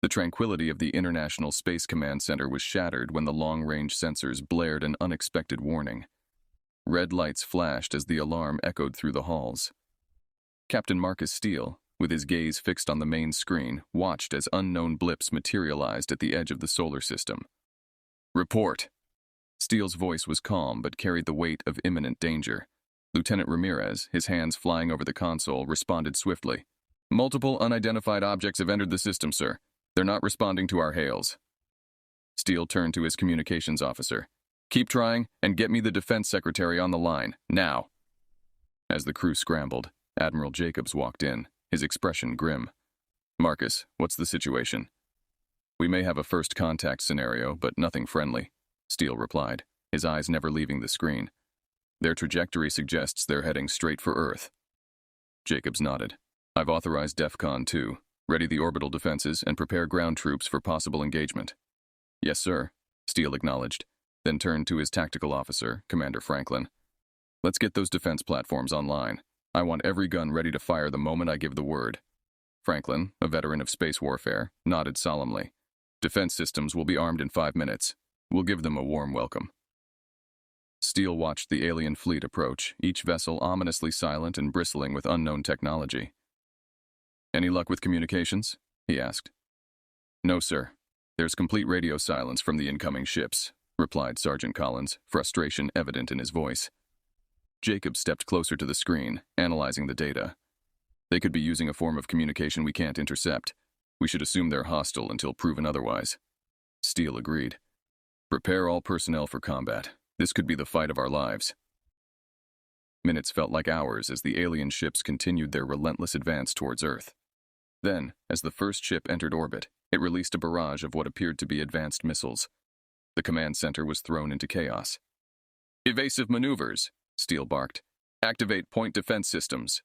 The tranquility of the International Space Command Center was shattered when the long-range sensors blared an unexpected warning. Red lights flashed as the alarm echoed through the halls. Captain Marcus Steele, with his gaze fixed on the main screen, watched as unknown blips materialized at the edge of the solar system. "Report." Steele's voice was calm but carried the weight of imminent danger. Lieutenant Ramirez, his hands flying over the console, responded swiftly. "Multiple unidentified objects have entered the system, sir. They're not responding to our hails." Steele turned to his communications officer. "Keep trying, and get me the defense secretary on the line, now." As the crew scrambled, Admiral Jacobs walked in, his expression grim. "Marcus, what's the situation?" "We may have a first contact scenario, but nothing friendly," Steele replied, his eyes never leaving the screen. "Their trajectory suggests they're heading straight for Earth." Jacobs nodded. "I've authorized DEFCON 2. Ready the orbital defenses and prepare ground troops for possible engagement." "Yes, sir," Steele acknowledged, then turned to his tactical officer, Commander Franklin. "Let's get those defense platforms online. I want every gun ready to fire the moment I give the word." Franklin, a veteran of space warfare, nodded solemnly. "Defense systems will be armed in 5 minutes. We'll give them a warm welcome." Steele watched the alien fleet approach, each vessel ominously silent and bristling with unknown technology. "Any luck with communications?" he asked. "No, sir. There's complete radio silence from the incoming ships," replied Sergeant Collins, frustration evident in his voice. Jacob stepped closer to the screen, analyzing the data. "They could be using a form of communication we can't intercept. We should assume they're hostile until proven otherwise." Steele agreed. "Prepare all personnel for combat. This could be the fight of our lives." Minutes felt like hours as the alien ships continued their relentless advance towards Earth. Then, as the first ship entered orbit, it released a barrage of what appeared to be advanced missiles. The command center was thrown into chaos. "Evasive maneuvers," Steele barked. "Activate point defense systems."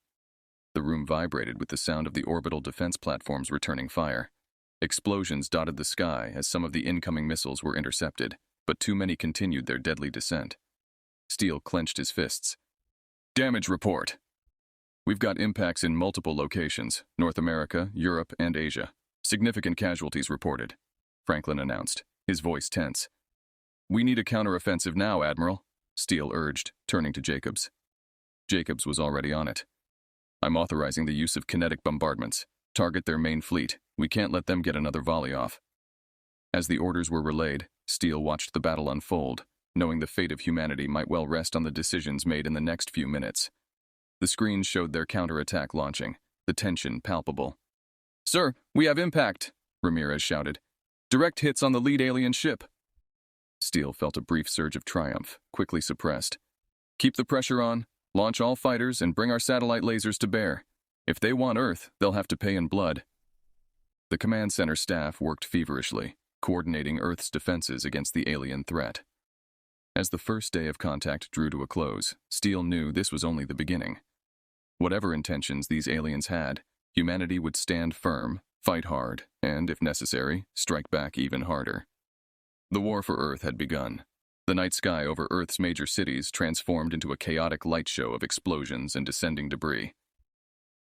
The room vibrated with the sound of the orbital defense platforms returning fire. Explosions dotted the sky as some of the incoming missiles were intercepted, but too many continued their deadly descent. Steele clenched his fists. "Damage report." "We've got impacts in multiple locations, North America, Europe, and Asia. Significant casualties reported," Franklin announced, his voice tense. "We need a counteroffensive now, Admiral," Steele urged, turning to Jacobs. Jacobs was already on it. "I'm authorizing the use of kinetic bombardments. Target their main fleet. We can't let them get another volley off." As the orders were relayed, Steele watched the battle unfold, knowing the fate of humanity might well rest on the decisions made in the next few minutes. The screens showed their counterattack launching, the tension palpable. "Sir, we have impact," Ramirez shouted. "Direct hits on the lead alien ship." Steele felt a brief surge of triumph, quickly suppressed. "Keep the pressure on, launch all fighters, and bring our satellite lasers to bear. If they want Earth, they'll have to pay in blood." The command center staff worked feverishly, coordinating Earth's defenses against the alien threat. As the first day of contact drew to a close, Steele knew this was only the beginning. Whatever intentions these aliens had, humanity would stand firm, fight hard, and, if necessary, strike back even harder. The war for Earth had begun. The night sky over Earth's major cities transformed into a chaotic light show of explosions and descending debris.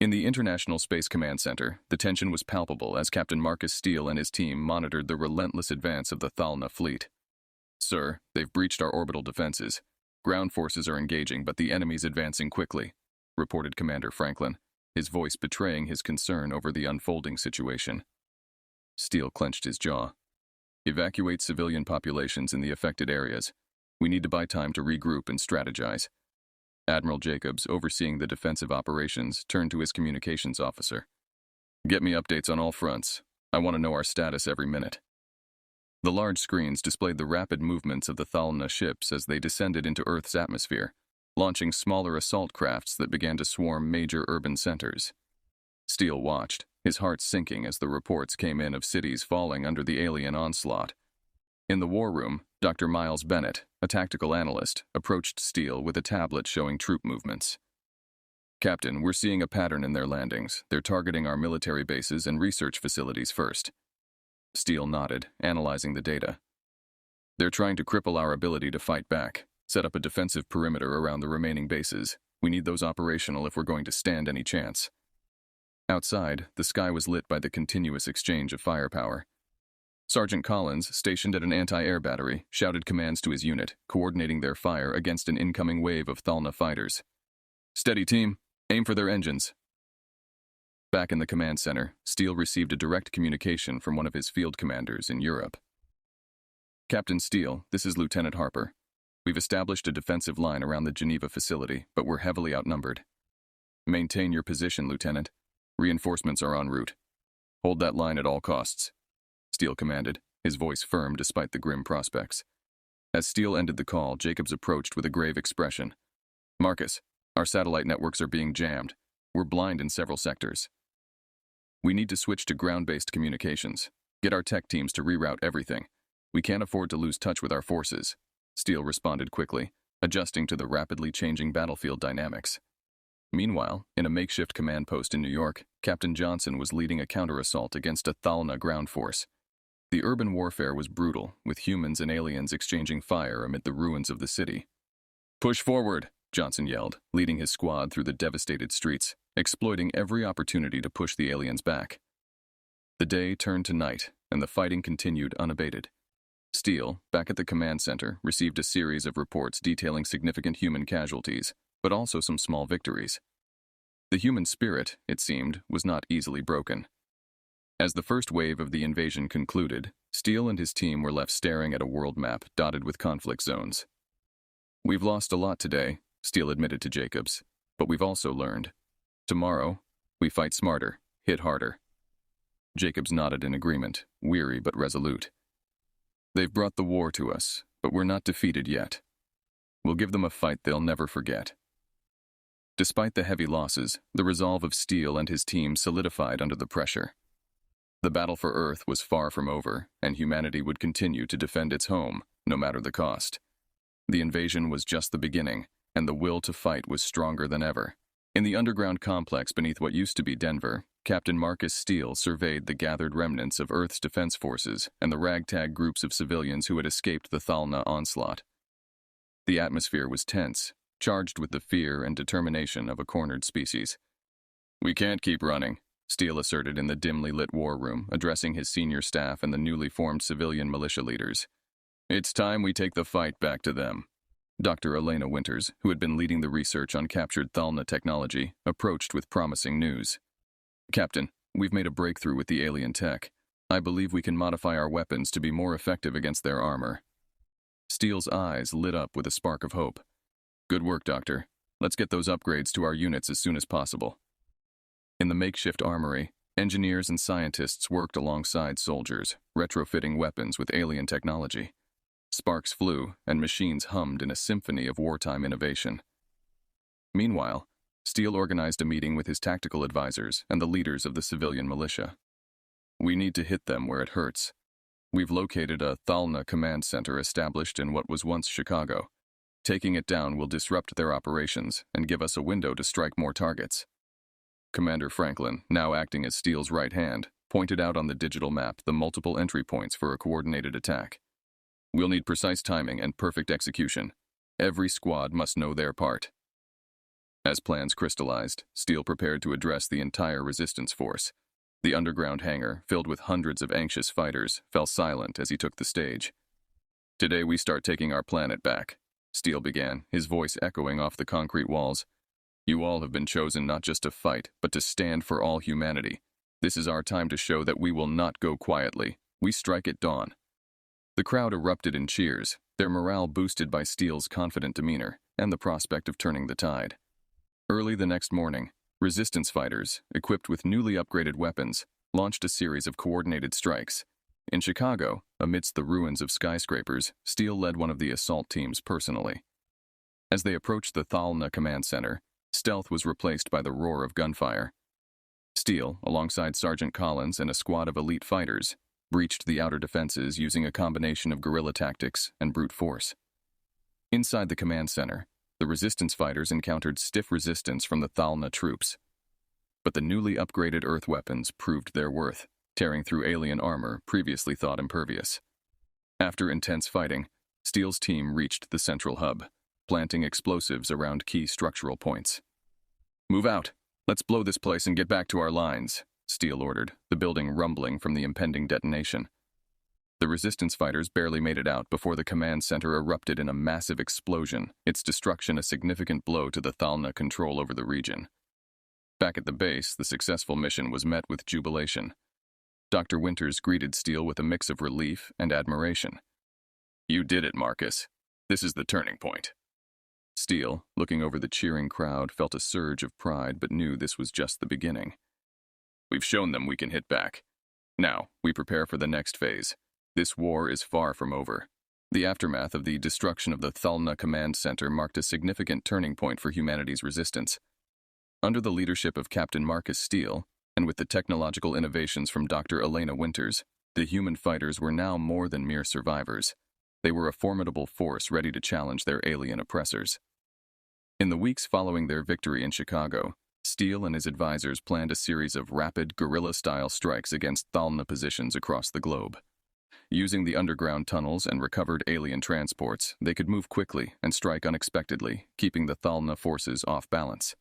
In the International Space Command Center, the tension was palpable as Captain Marcus Steele and his team monitored the relentless advance of the Thalna fleet. "Sir, they've breached our orbital defenses. Ground forces are engaging, but the enemy's advancing quickly," reported Commander Franklin, his voice betraying his concern over the unfolding situation. Steele clenched his jaw. "Evacuate civilian populations in the affected areas. We need to buy time to regroup and strategize." Admiral Jacobs, overseeing the defensive operations, turned to his communications officer. "Get me updates on all fronts. I want to know our status every minute." The large screens displayed the rapid movements of the Thalna ships as they descended into Earth's atmosphere, launching smaller assault crafts that began to swarm major urban centers. Steele watched, his heart sinking as the reports came in of cities falling under the alien onslaught. In the war room, Dr. Miles Bennett, a tactical analyst, approached Steele with a tablet showing troop movements. "Captain, we're seeing a pattern in their landings. They're targeting our military bases and research facilities first." Steele nodded, analyzing the data. "They're trying to cripple our ability to fight back, set up a defensive perimeter around the remaining bases. We need those operational if we're going to stand any chance." Outside, the sky was lit by the continuous exchange of firepower. Sergeant Collins, stationed at an anti-air battery, shouted commands to his unit, coordinating their fire against an incoming wave of Thalna fighters. "Steady, team. Aim for their engines." Back in the command center, Steele received a direct communication from one of his field commanders in Europe. "Captain Steele, this is Lieutenant Harper. We've established a defensive line around the Geneva facility, but we're heavily outnumbered. Maintain your position, Lieutenant. Reinforcements are en route. Hold that line at all costs," Steele commanded, his voice firm despite the grim prospects. As Steele ended the call, Jacobs approached with a grave expression. "Marcus, our satellite networks are being jammed. We're blind in several sectors. We need to switch to ground-based communications. Get our tech teams to reroute everything. We can't afford to lose touch with our forces," Steele responded quickly, adjusting to the rapidly changing battlefield dynamics. Meanwhile, in a makeshift command post in New York, Captain Johnson was leading a counter-assault against a Thalna ground force. The urban warfare was brutal, with humans and aliens exchanging fire amid the ruins of the city. "Push forward," Johnson yelled, leading his squad through the devastated streets, exploiting every opportunity to push the aliens back. The day turned to night, and the fighting continued unabated. Steele, back at the command center, received a series of reports detailing significant human casualties, but also some small victories. The human spirit, it seemed, was not easily broken. As the first wave of the invasion concluded, Steele and his team were left staring at a world map dotted with conflict zones. "We've lost a lot today," Steele admitted to Jacobs, "but we've also learned. Tomorrow, we fight smarter, hit harder." Jacobs nodded in agreement, weary but resolute. "They've brought the war to us, but we're not defeated yet. We'll give them a fight they'll never forget." Despite the heavy losses, the resolve of Steele and his team solidified under the pressure. The battle for Earth was far from over, and humanity would continue to defend its home, no matter the cost. The invasion was just the beginning, and the will to fight was stronger than ever. In the underground complex beneath what used to be Denver, Captain Marcus Steele surveyed the gathered remnants of Earth's defense forces and the ragtag groups of civilians who had escaped the Thalna onslaught. The atmosphere was tense, charged with the fear and determination of a cornered species. "We can't keep running," Steele asserted in the dimly lit war room, addressing his senior staff and the newly formed civilian militia leaders. "It's time we take the fight back to them." Dr. Elena Winters, who had been leading the research on captured Thalna technology, approached with promising news. "Captain, we've made a breakthrough with the alien tech. I believe we can modify our weapons to be more effective against their armor." Steele's eyes lit up with a spark of hope. "Good work, Doctor. Let's get those upgrades to our units as soon as possible." In the makeshift armory, engineers and scientists worked alongside soldiers, retrofitting weapons with alien technology. Sparks flew, and machines hummed in a symphony of wartime innovation. Meanwhile, Steele organized a meeting with his tactical advisors and the leaders of the civilian militia. "We need to hit them where it hurts. We've located a Thalna command center established in what was once Chicago. Taking it down will disrupt their operations and give us a window to strike more targets." Commander Franklin, now acting as Steele's right hand, pointed out on the digital map the multiple entry points for a coordinated attack. "We'll need precise timing and perfect execution. Every squad must know their part." As plans crystallized, Steele prepared to address the entire resistance force. The underground hangar, filled with hundreds of anxious fighters, fell silent as he took the stage. "Today we start taking our planet back," Steele began, his voice echoing off the concrete walls. "You all have been chosen not just to fight, but to stand for all humanity. This is our time to show that we will not go quietly. We strike at dawn." The crowd erupted in cheers, their morale boosted by Steele's confident demeanor and the prospect of turning the tide. Early the next morning, resistance fighters, equipped with newly upgraded weapons, launched a series of coordinated strikes. In Chicago, amidst the ruins of skyscrapers, Steele led one of the assault teams personally. As they approached the Thalna command center, stealth was replaced by the roar of gunfire. Steele, alongside Sergeant Collins and a squad of elite fighters, breached the outer defenses using a combination of guerrilla tactics and brute force. Inside the command center, the resistance fighters encountered stiff resistance from the Thalna troops. But the newly upgraded Earth weapons proved their worth, tearing through alien armor previously thought impervious. After intense fighting, Steele's team reached the central hub, planting explosives around key structural points. "Move out," Let's blow this place and get back to our lines, Steele ordered, the building rumbling from the impending detonation. The resistance fighters barely made it out before the command center erupted in a massive explosion, its destruction a significant blow to the Thalna control over the region. Back at the base, the successful mission was met with jubilation. Dr. Winters greeted Steele with a mix of relief and admiration. "You did it, Marcus. This is the turning point." Steele, looking over the cheering crowd, felt a surge of pride but knew this was just the beginning. "We've shown them we can hit back. Now, we prepare for the next phase. This war is far from over." The aftermath of the destruction of the Thalna Command Center marked a significant turning point for humanity's resistance. Under the leadership of Captain Marcus Steele, and with the technological innovations from Dr. Elena Winters, the human fighters were now more than mere survivors. They were a formidable force ready to challenge their alien oppressors. In the weeks following their victory in Chicago, Steele and his advisors planned a series of rapid, guerrilla-style strikes against Thalna positions across the globe. Using the underground tunnels and recovered alien transports, they could move quickly and strike unexpectedly, keeping the Thalna forces off balance.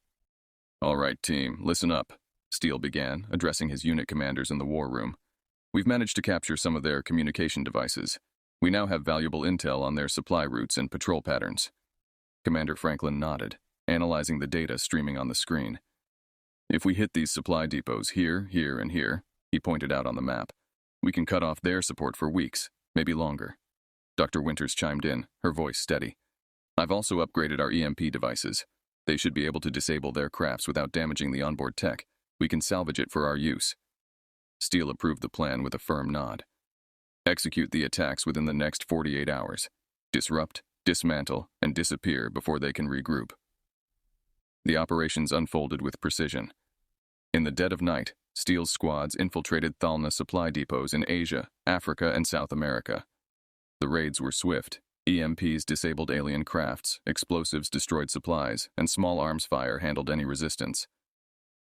"All right, team, listen up," Steele began, addressing his unit commanders in the war room. "We've managed to capture some of their communication devices. We now have valuable intel on their supply routes and patrol patterns." Commander Franklin nodded, analyzing the data streaming on the screen. "If we hit these supply depots here, here, and here," he pointed out on the map, "we can cut off their support for weeks, maybe longer." Dr. Winters chimed in, her voice steady. "I've also upgraded our EMP devices. They should be able to disable their crafts without damaging the onboard tech. We can salvage it for our use." Steele approved the plan with a firm nod. "Execute the attacks within the next 48 hours. Disrupt, dismantle, and disappear before they can regroup." The operations unfolded with precision. In the dead of night, Steele's squads infiltrated Thalna supply depots in Asia, Africa, and South America. The raids were swift. EMPs disabled alien crafts, explosives destroyed supplies, and small arms fire handled any resistance.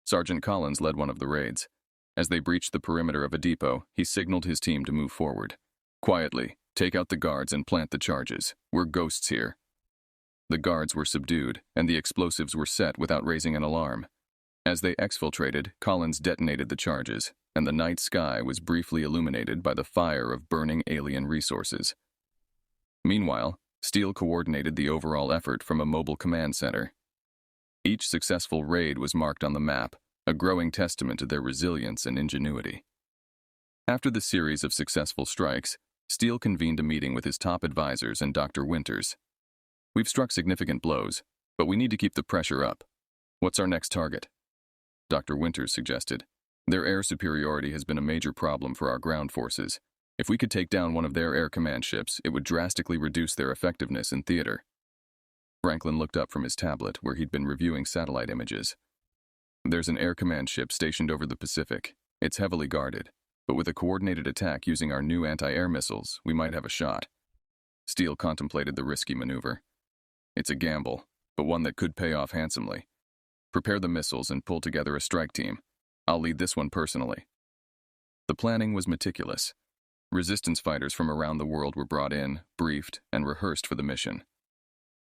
Sergeant Collins led one of the raids. As they breached the perimeter of a depot, he signaled his team to move forward. "Quietly, take out the guards and plant the charges. We're ghosts here." The guards were subdued, and the explosives were set without raising an alarm. As they exfiltrated, Collins detonated the charges, and the night sky was briefly illuminated by the fire of burning alien resources. Meanwhile, Steele coordinated the overall effort from a mobile command center. Each successful raid was marked on the map, a growing testament to their resilience and ingenuity. After the series of successful strikes, Steele convened a meeting with his top advisors and Dr. Winters. "We've struck significant blows, but we need to keep the pressure up. What's our next target?" Dr. Winters suggested. "Their air superiority has been a major problem for our ground forces. If we could take down one of their air command ships, it would drastically reduce their effectiveness in theater." Franklin looked up from his tablet, where he'd been reviewing satellite images. "There's an air command ship stationed over the Pacific. It's heavily guarded, but with a coordinated attack using our new anti-air missiles, we might have a shot." Steele contemplated the risky maneuver. "It's a gamble, but one that could pay off handsomely. Prepare the missiles and pull together a strike team. I'll lead this one personally." The planning was meticulous. Resistance fighters from around the world were brought in, briefed, and rehearsed for the mission.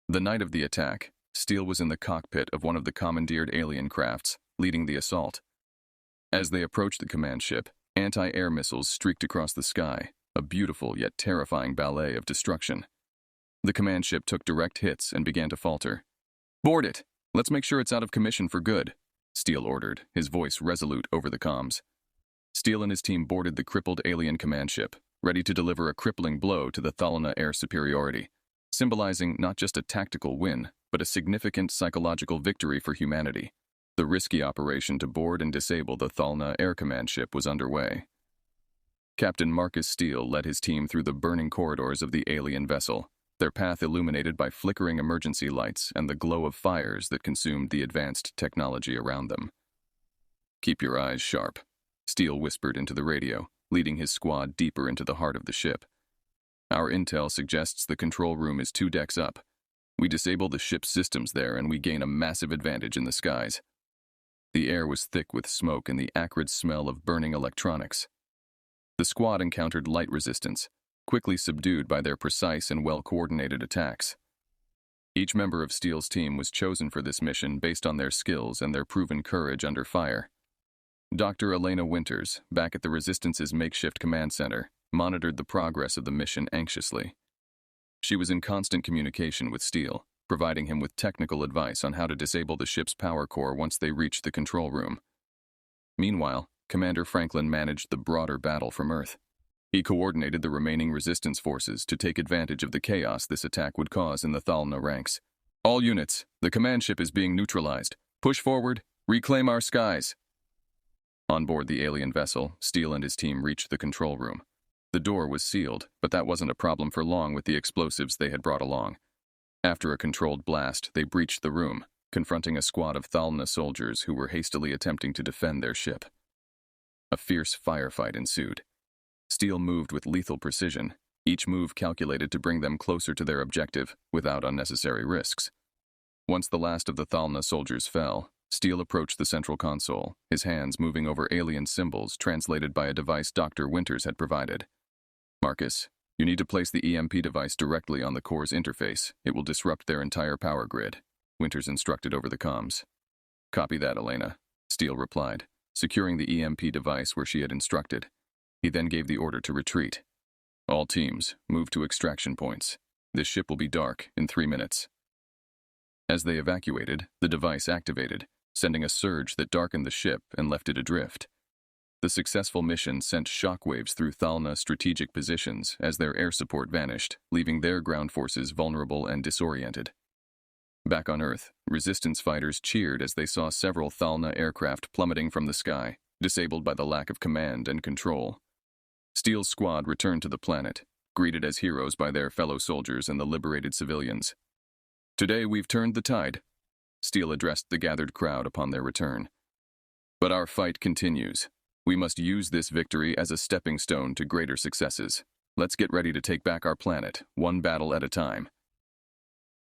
The night of the attack, Steele was in the cockpit of one of the commandeered alien crafts, leading the assault. As they approached the command ship, anti-air missiles streaked across the sky, a beautiful yet terrifying ballet of destruction. The command ship took direct hits and began to falter. "Board it! Let's make sure it's out of commission for good," Steele ordered, his voice resolute over the comms. Steele and his team boarded the crippled alien command ship, ready to deliver a crippling blow to the Thalna air superiority, symbolizing not just a tactical win, but a significant psychological victory for humanity. The risky operation to board and disable the Thalna air command ship was underway. Captain Marcus Steele led his team through the burning corridors of the alien vessel, their path illuminated by flickering emergency lights and the glow of fires that consumed the advanced technology around them. "Keep your eyes sharp," Steele whispered into the radio, leading his squad deeper into the heart of the ship. "Our intel suggests the control room is 2 decks up. We disable the ship's systems there and we gain a massive advantage in the skies." The air was thick with smoke and the acrid smell of burning electronics. The squad encountered light resistance, quickly subdued by their precise and well-coordinated attacks. Each member of Steele's team was chosen for this mission based on their skills and their proven courage under fire. Dr. Elena Winters, back at the Resistance's makeshift command center, monitored the progress of the mission anxiously. She was in constant communication with Steele, providing him with technical advice on how to disable the ship's power core once they reached the control room. Meanwhile, Commander Franklin managed the broader battle from Earth. He coordinated the remaining Resistance forces to take advantage of the chaos this attack would cause in the Thalna ranks. All units, the command ship is being neutralized. Push forward, reclaim our skies. On board the alien vessel, Steele and his team reached the control room. The door was sealed, but that wasn't a problem for long with the explosives they had brought along. After a controlled blast, they breached the room, confronting a squad of Thalna soldiers who were hastily attempting to defend their ship. A fierce firefight ensued. Steele moved with lethal precision, each move calculated to bring them closer to their objective without unnecessary risks. Once the last of the Thalna soldiers fell, Steele approached the central console, his hands moving over alien symbols translated by a device Dr. Winters had provided. Marcus, you need to place the EMP device directly on the core's interface. It will disrupt their entire power grid, Winters instructed over the comms. Copy that, Elena, Steele replied, securing the EMP device where she had instructed. He then gave the order to retreat. All teams, move to extraction points. This ship will be dark in 3 minutes. As they evacuated, the device activated, sending a surge that darkened the ship and left it adrift. The successful mission sent shockwaves through Thalna strategic positions as their air support vanished, leaving their ground forces vulnerable and disoriented. Back on Earth, Resistance fighters cheered as they saw several Thalna aircraft plummeting from the sky, disabled by the lack of command and control. Steele's squad returned to the planet, greeted as heroes by their fellow soldiers and the liberated civilians. Today we've turned the tide, Steele addressed the gathered crowd upon their return. But our fight continues. We must use this victory as a stepping stone to greater successes. Let's get ready to take back our planet, one battle at a time.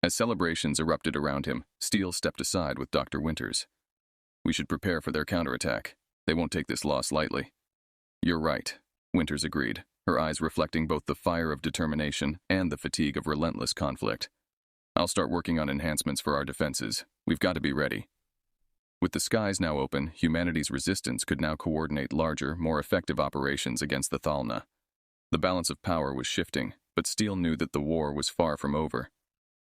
As celebrations erupted around him, Steele stepped aside with Dr. Winters. We should prepare for their counterattack. They won't take this loss lightly. You're right, Winters agreed, her eyes reflecting both the fire of determination and the fatigue of relentless conflict. I'll start working on enhancements for our defenses. We've got to be ready. With the skies now open, humanity's resistance could now coordinate larger, more effective operations against the Thalna. The balance of power was shifting, but Steele knew that the war was far from over.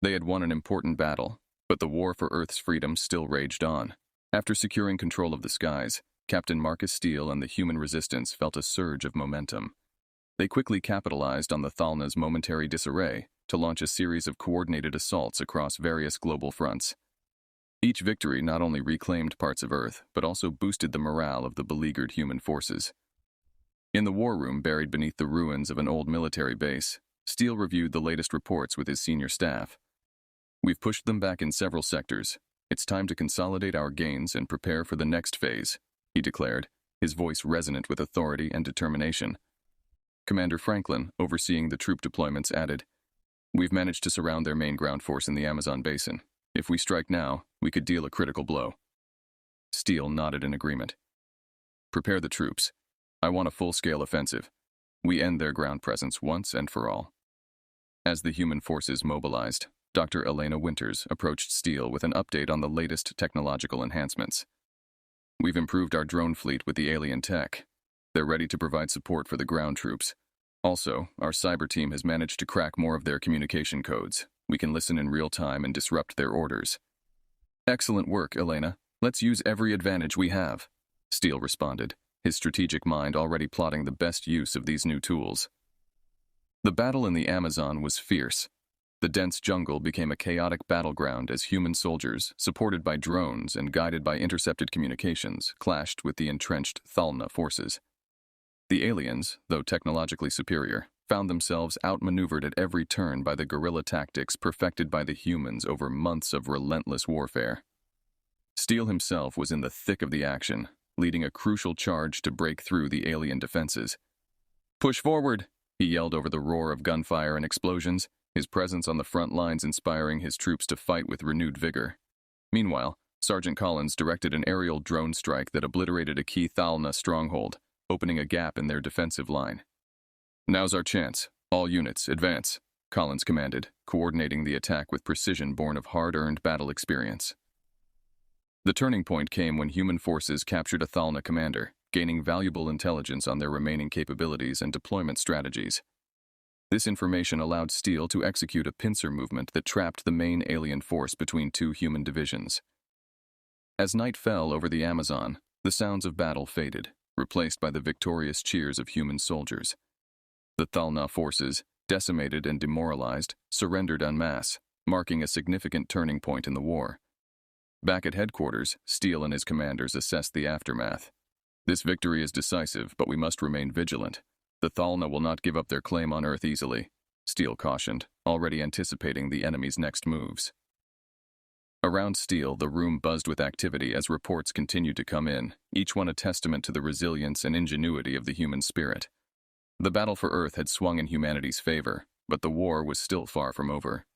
They had won an important battle, but the war for Earth's freedom still raged on. After securing control of the skies, Captain Marcus Steele and the human resistance felt a surge of momentum. They quickly capitalized on the Thalna's momentary disarray to launch a series of coordinated assaults across various global fronts. Each victory not only reclaimed parts of Earth, but also boosted the morale of the beleaguered human forces. In the war room buried beneath the ruins of an old military base, Steele reviewed the latest reports with his senior staff. We've pushed them back in several sectors. It's time to consolidate our gains and prepare for the next phase, he declared, his voice resonant with authority and determination. Commander Franklin, overseeing the troop deployments, added, We've managed to surround their main ground force in the Amazon basin. If we strike now, we could deal a critical blow. Steele nodded in agreement. Prepare the troops. I want a full-scale offensive. We end their ground presence once and for all. As the human forces mobilized, Dr. Elena Winters approached Steele with an update on the latest technological enhancements. We've improved our drone fleet with the alien tech. They're ready to provide support for the ground troops. Also, our cyber team has managed to crack more of their communication codes. We can listen in real time and disrupt their orders. Excellent work, Elena. Let's use every advantage we have, Steele responded, his strategic mind already plotting the best use of these new tools. The battle in the Amazon was fierce. The dense jungle became a chaotic battleground as human soldiers, supported by drones and guided by intercepted communications, clashed with the entrenched Thalna forces. The aliens, though technologically superior, found themselves outmaneuvered at every turn by the guerrilla tactics perfected by the humans over months of relentless warfare. Steele himself was in the thick of the action, leading a crucial charge to break through the alien defenses. Push forward, he yelled over the roar of gunfire and explosions, his presence on the front lines inspiring his troops to fight with renewed vigor. Meanwhile, Sergeant Collins directed an aerial drone strike that obliterated a key Thalna stronghold, opening a gap in their defensive line. Now's our chance. All units, advance. Collins commanded, coordinating the attack with precision born of hard-earned battle experience. The turning point came when human forces captured a Thalna commander, gaining valuable intelligence on their remaining capabilities and deployment strategies. This information allowed Steele to execute a pincer movement that trapped the main alien force between two human divisions. As night fell over the Amazon, the sounds of battle faded, replaced by the victorious cheers of human soldiers. The Thalna forces, decimated and demoralized, surrendered en masse, marking a significant turning point in the war. Back at headquarters, Steele and his commanders assessed the aftermath. This victory is decisive, but we must remain vigilant. The Thalna will not give up their claim on Earth easily, Steele cautioned, already anticipating the enemy's next moves. Around Steele, the room buzzed with activity as reports continued to come in, each one a testament to the resilience and ingenuity of the human spirit. The battle for Earth had swung in humanity's favor, but the war was still far from over.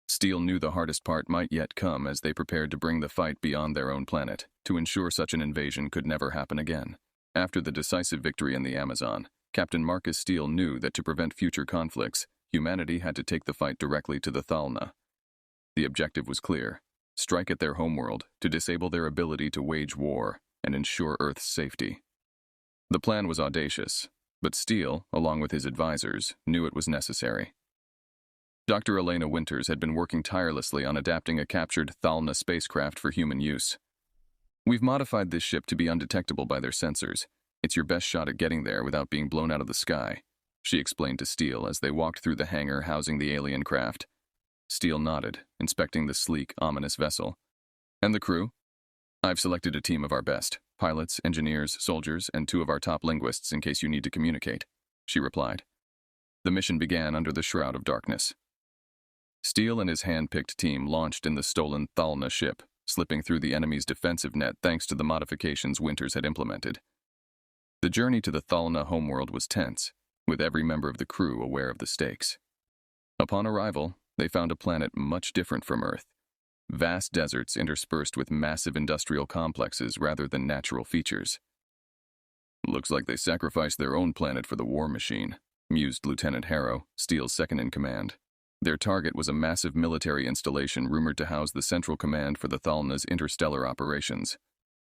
Steele knew the hardest part might yet come as they prepared to bring the fight beyond their own planet, to ensure such an invasion could never happen again. After the decisive victory in the Amazon, Captain Marcus Steele knew that to prevent future conflicts, humanity had to take the fight directly to the Thalna. The objective was clear: strike at their homeworld to disable their ability to wage war and ensure Earth's safety. The plan was audacious, but Steele, along with his advisors, knew it was necessary. Dr. Elena Winters had been working tirelessly on adapting a captured Thalna spacecraft for human use. "We've modified this ship to be undetectable by their sensors. It's your best shot at getting there without being blown out of the sky," she explained to Steele as they walked through the hangar housing the alien craft. Steele nodded, inspecting the sleek, ominous vessel. "And the crew?" "I've selected a team of our best, pilots, engineers, soldiers, and 2 of our top linguists in case you need to communicate," she replied. The mission began under the shroud of darkness. Steele and his hand-picked team launched in the stolen Thalna ship, slipping through the enemy's defensive net thanks to the modifications Winters had implemented. The journey to the Thalna homeworld was tense, with every member of the crew aware of the stakes. Upon arrival, they found a planet much different from Earth. Vast deserts interspersed with massive industrial complexes rather than natural features. "Looks like they sacrificed their own planet for the war machine," mused Lieutenant Harrow, Steele's second-in-command. Their target was a massive military installation rumored to house the central command for the Thalna's interstellar operations.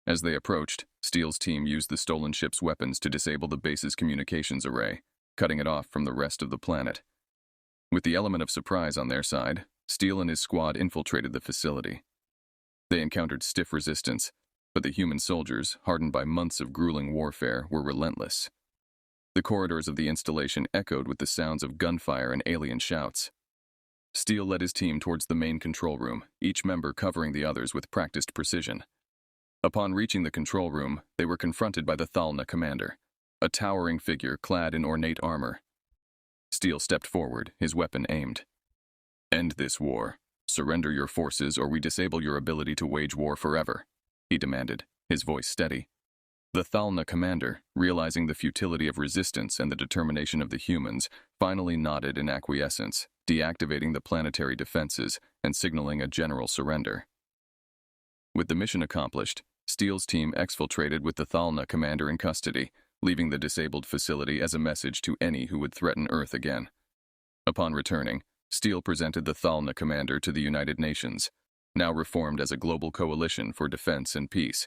As they approached, Steele's team used the stolen ship's weapons to disable the base's communications array, cutting it off from the rest of the planet. With the element of surprise on their side, Steele and his squad infiltrated the facility. They encountered stiff resistance, but the human soldiers, hardened by months of grueling warfare, were relentless. The corridors of the installation echoed with the sounds of gunfire and alien shouts. Steele led his team towards the main control room, each member covering the others with practiced precision. Upon reaching the control room, they were confronted by the Thalna commander, a towering figure clad in ornate armor. Steele stepped forward, his weapon aimed. "End this war. Surrender your forces or we disable your ability to wage war forever," he demanded, his voice steady. The Thalna commander, realizing the futility of resistance and the determination of the humans, finally nodded in acquiescence, deactivating the planetary defenses and signaling a general surrender. With the mission accomplished, Steele's team exfiltrated with the Thalna commander in custody, leaving the disabled facility as a message to any who would threaten Earth again. Upon returning, Steele presented the Thalna commander to the United Nations, now reformed as a global coalition for defense and peace.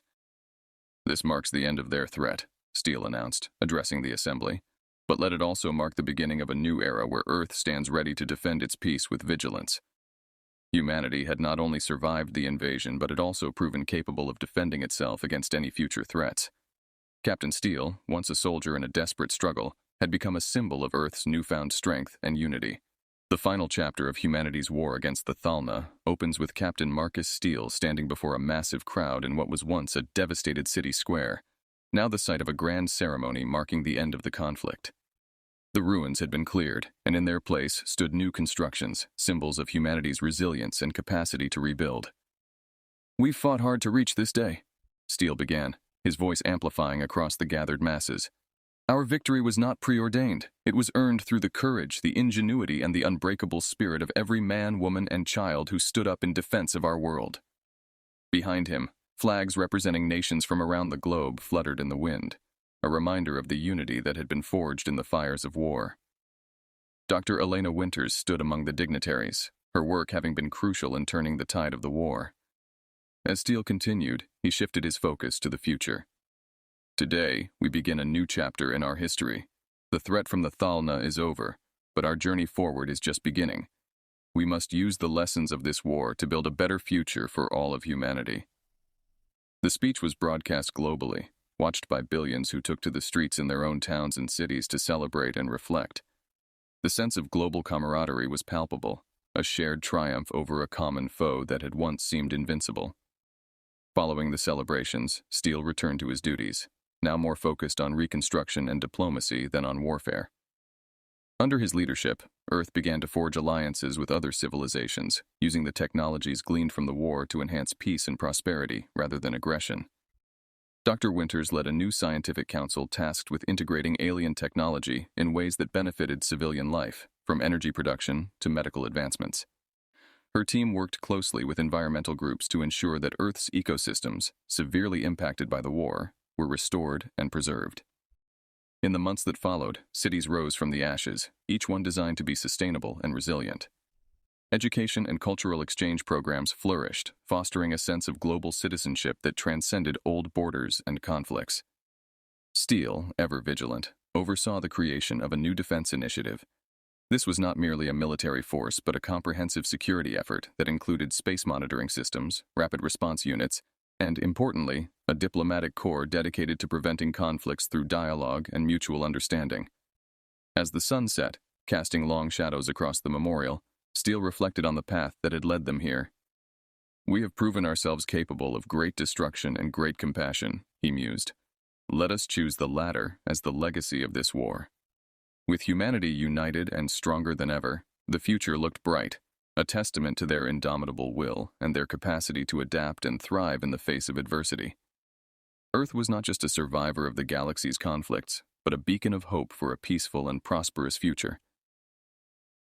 "This marks the end of their threat," Steele announced, addressing the assembly. "But let it also mark the beginning of a new era where Earth stands ready to defend its peace with vigilance." Humanity had not only survived the invasion, but had also proven capable of defending itself against any future threats. Captain Steele, once a soldier in a desperate struggle, had become a symbol of Earth's newfound strength and unity. The final chapter of humanity's war against the Thalna opens with Captain Marcus Steele standing before a massive crowd in what was once a devastated city square, now the site of a grand ceremony marking the end of the conflict. The ruins had been cleared, and in their place stood new constructions, symbols of humanity's resilience and capacity to rebuild. "We've fought hard to reach this day," Steele began, his voice amplifying across the gathered masses. "Our victory was not preordained. It was earned through the courage, the ingenuity, and the unbreakable spirit of every man, woman, and child who stood up in defense of our world." Behind him, flags representing nations from around the globe fluttered in the wind, a reminder of the unity that had been forged in the fires of war. Dr. Elena Winters stood among the dignitaries, her work having been crucial in turning the tide of the war. As Steele continued, he shifted his focus to the future. Today, we begin a new chapter in our history. The threat from the Thalna is over, but our journey forward is just beginning. We must use the lessons of this war to build a better future for all of humanity. The speech was broadcast globally, watched by billions who took to the streets in their own towns and cities to celebrate and reflect. The sense of global camaraderie was palpable, a shared triumph over a common foe that had once seemed invincible. Following the celebrations, Steele returned to his duties, now more focused on reconstruction and diplomacy than on warfare. Under his leadership, Earth began to forge alliances with other civilizations, using the technologies gleaned from the war to enhance peace and prosperity rather than aggression. Dr. Winters led a new scientific council tasked with integrating alien technology in ways that benefited civilian life, from energy production to medical advancements. Her team worked closely with environmental groups to ensure that Earth's ecosystems, severely impacted by the war, were restored and preserved. In the months that followed, cities rose from the ashes, each one designed to be sustainable and resilient. Education and cultural exchange programs flourished, fostering a sense of global citizenship that transcended old borders and conflicts. Steele, ever vigilant, oversaw the creation of a new defense initiative. This was not merely a military force, but a comprehensive security effort that included space monitoring systems, rapid response units, and, importantly, a diplomatic corps dedicated to preventing conflicts through dialogue and mutual understanding. As the sun set, casting long shadows across the memorial, Steele reflected on the path that had led them here. "We have proven ourselves capable of great destruction and great compassion," he mused. "Let us choose the latter as the legacy of this war." With humanity united and stronger than ever, the future looked bright, a testament to their indomitable will and their capacity to adapt and thrive in the face of adversity. Earth was not just a survivor of the galaxy's conflicts, but a beacon of hope for a peaceful and prosperous future.